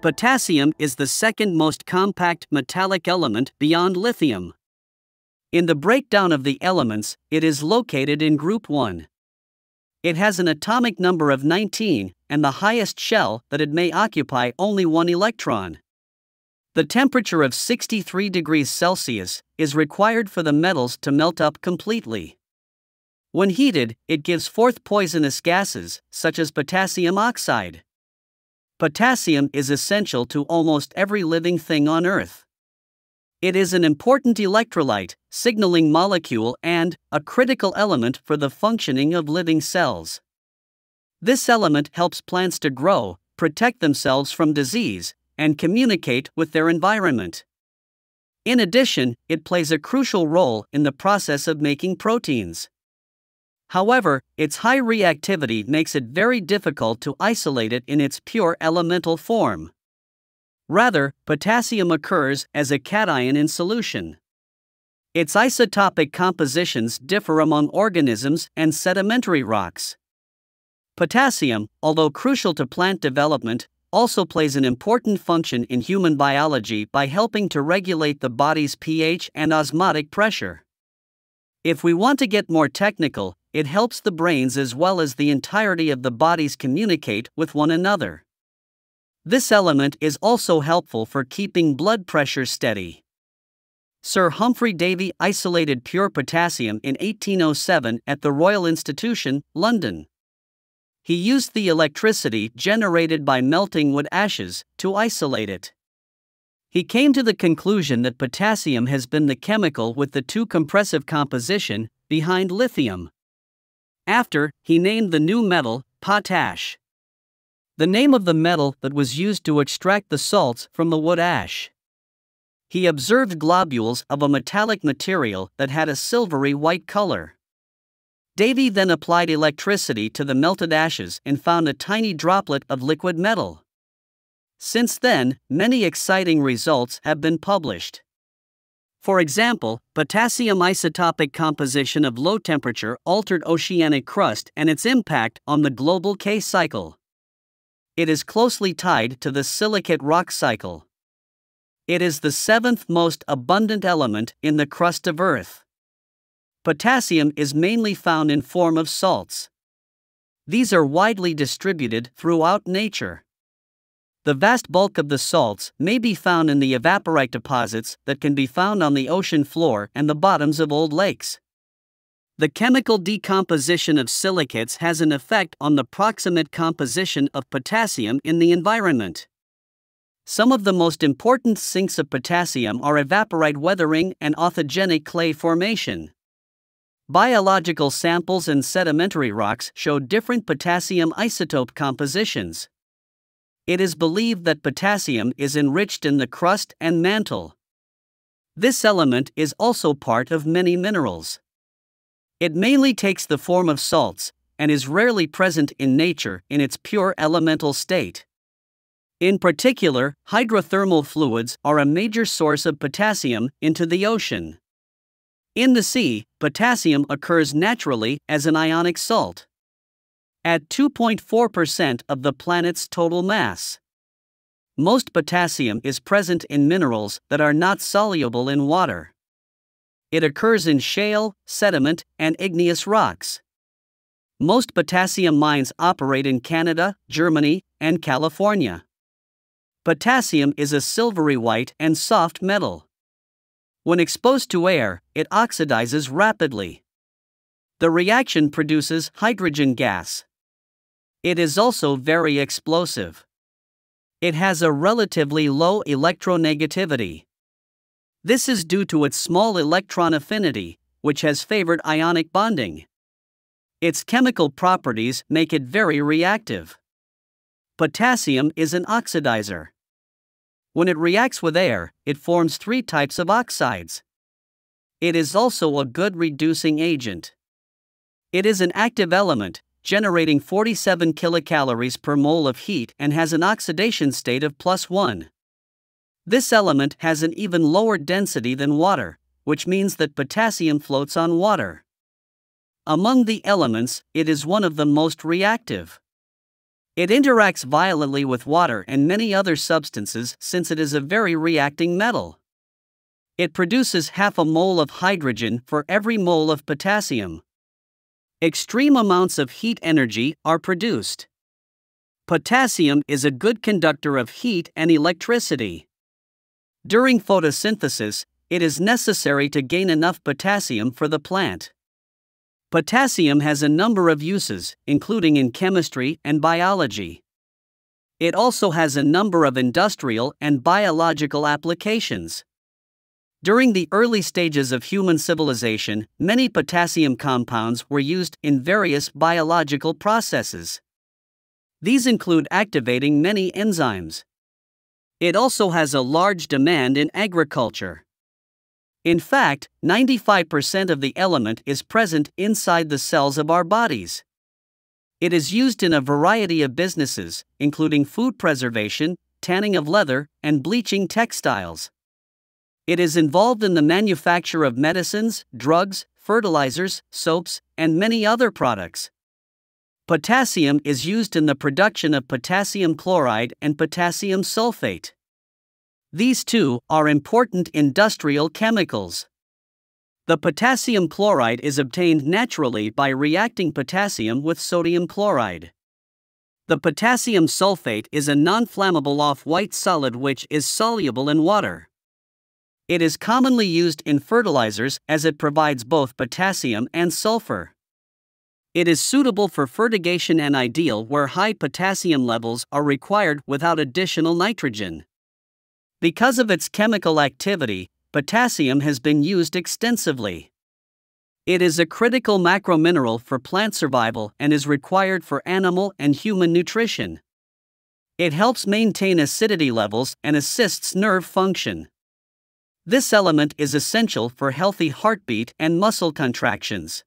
Potassium is the second most compact metallic element beyond lithium. In the breakdown of the elements, it is located in group 1. It has an atomic number of 19, and the highest shell that it may occupy only 1 electron. The temperature of 63 degrees Celsius is required for the metals to melt up completely. When heated, it gives forth poisonous gases, such as potassium oxide. Potassium is essential to almost every living thing on Earth. It is an important electrolyte, signaling molecule, and a critical element for the functioning of living cells. This element helps plants to grow, protect themselves from disease, and communicate with their environment. In addition, it plays a crucial role in the process of making proteins. However, its high reactivity makes it very difficult to isolate it in its pure elemental form. Rather, potassium occurs as a cation in solution. Its isotopic compositions differ among organisms and sedimentary rocks. Potassium, although crucial to plant development, also plays an important function in human biology by helping to regulate the body's pH and osmotic pressure. If we want to get more technical, it helps the brains as well as the entirety of the bodies communicate with one another. This element is also helpful for keeping blood pressure steady. Sir Humphry Davy isolated pure potassium in 1807 at the Royal Institution, London. He used the electricity generated by melting wood ashes to isolate it. He came to the conclusion that potassium has been the chemical with the 2 compressive composition behind lithium. After, he named the new metal potash, the name of the metal that was used to extract the salts from the wood ash. He observed globules of a metallic material that had a silvery white color. Davy then applied electricity to the melted ashes and found a tiny droplet of liquid metal. Since then, many exciting results have been published. For example, potassium isotopic composition of low-temperature altered oceanic crust and its impact on the global K cycle. It is closely tied to the silicate rock cycle. It is the 7th most abundant element in the crust of Earth. Potassium is mainly found in form of salts. These are widely distributed throughout nature. The vast bulk of the salts may be found in the evaporite deposits that can be found on the ocean floor and the bottoms of old lakes. The chemical decomposition of silicates has an effect on the proximate composition of potassium in the environment. Some of the most important sinks of potassium are evaporite weathering and authigenic clay formation. Biological samples and sedimentary rocks show different potassium isotope compositions. It is believed that potassium is enriched in the crust and mantle. This element is also part of many minerals. It mainly takes the form of salts, and is rarely present in nature in its pure elemental state. In particular, hydrothermal fluids are a major source of potassium into the ocean. In the sea, potassium occurs naturally as an ionic salt, at 2.4% of the planet's total mass. Most potassium is present in minerals that are not soluble in water. It occurs in shale, sediment, and igneous rocks. Most potassium mines operate in Canada, Germany, and California. Potassium is a silvery white and soft metal. When exposed to air, it oxidizes rapidly. The reaction produces hydrogen gas. It is also very explosive. It has a relatively low electronegativity. This is due to its small electron affinity, which has favored ionic bonding. Its chemical properties make it very reactive. Potassium is an oxidizer. When it reacts with air, it forms 3 types of oxides. It is also a good reducing agent. It is an active element, generating 47 kilocalories per mole of heat and has an oxidation state of +1. This element has an even lower density than water, which means that potassium floats on water. Among the elements, it is one of the most reactive. It interacts violently with water and many other substances since it is a very reacting metal. It produces half a mole of hydrogen for every mole of potassium. Extreme amounts of heat energy are produced. Potassium is a good conductor of heat and electricity. During photosynthesis, it is necessary to gain enough potassium for the plant. Potassium has a number of uses, including in chemistry and biology. It also has a number of industrial and biological applications. During the early stages of human civilization, many potassium compounds were used in various biological processes. These include activating many enzymes. It also has a large demand in agriculture. In fact, 95% of the element is present inside the cells of our bodies. It is used in a variety of businesses, including food preservation, tanning of leather, and bleaching textiles. It is involved in the manufacture of medicines, drugs, fertilizers, soaps, and many other products. Potassium is used in the production of potassium chloride and potassium sulfate. These two are important industrial chemicals. The potassium chloride is obtained naturally by reacting potassium with sodium chloride. The potassium sulfate is a non-flammable off-white solid which is soluble in water. It is commonly used in fertilizers as it provides both potassium and sulfur. It is suitable for fertigation and ideal where high potassium levels are required without additional nitrogen. Because of its chemical activity, potassium has been used extensively. It is a critical macromineral for plant survival and is required for animal and human nutrition. It helps maintain acidity levels and assists nerve function. This element is essential for healthy heartbeat and muscle contractions.